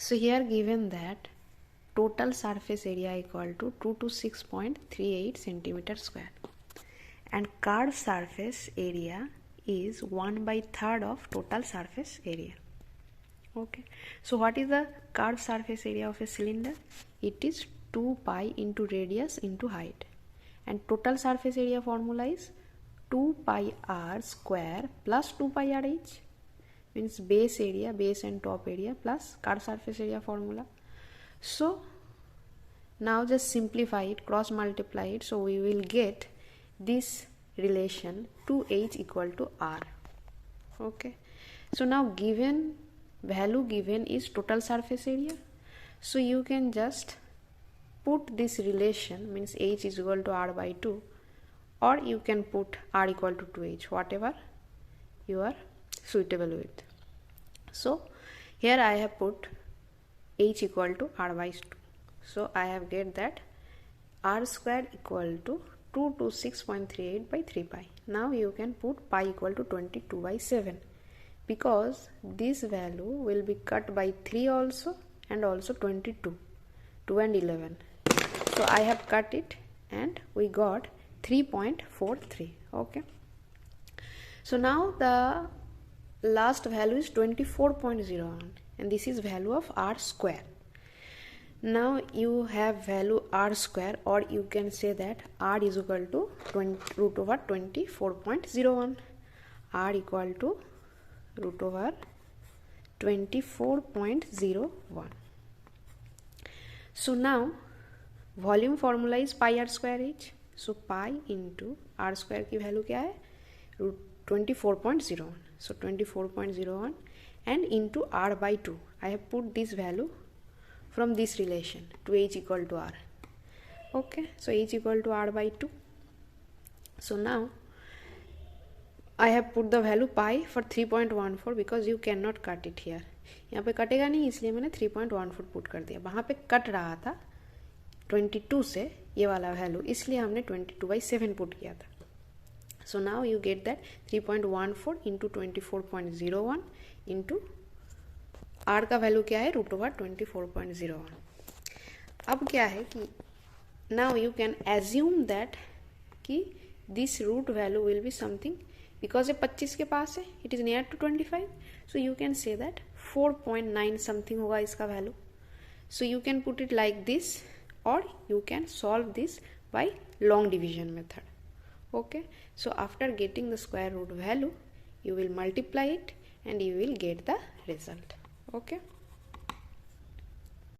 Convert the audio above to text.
So here given that total surface area equal to 226.38 centimeter square and curved surface area is 1/3 of total surface area. Okay, so what is the curved surface area of a cylinder? It is 2 pi into radius into height, and total surface area formula is 2 pi r square plus 2 pi r h, means base area, base and top area plus curved surface area formula. So now just simplify it, cross multiply it, so we will get this relation 2h equal to r. Okay, so now given value given is total surface area, so you can just put this relation, means h is equal to r by 2, or you can put r equal to 2h, whatever you are suitable with. So here I have put h equal to r by 2, so I have get that r square equal to 226.38 by 3 pi. Now you can put pi equal to 22 by 7, because this value will be cut by 3 also and also 22, 2 and 11. So I have cut it and we got 3.43. Okay, so now the last value is 24.01 and this is value of r square. Now you have value r square, or you can say that r is equal to root over 24.01. r equal to root over 24.01. So now volume formula is pi r square h. So pi into r square की value क्या है? root 24.01. So 24.01 and into r by 2. I have put this value from this relation to h equal to r. Okay, so h equal to r by 2. So now I have put the value pi for 3.14 because you cannot cut it here. यहाँ पे कटेगा नहीं, इसलिए मैंने 3.14 put कर दिया. वहाँ पे कट रहा था 22 से ये वाला वैल्यू, इसलिए हमने 22/7 पुट किया था. So now you get that 3.14 into 24.01 into r का वैल्यू क्या है? Root over 24.01. अब क्या है कि now you can assume that कि this root value will be something, because ये 25 के पास है, it is near to 25, so you can say that 4.9 something होगा इसका value. So you can put it like this, or you can solve this by long division method. Okay, so after getting the square root value, you will multiply it and you will get the result. Okay.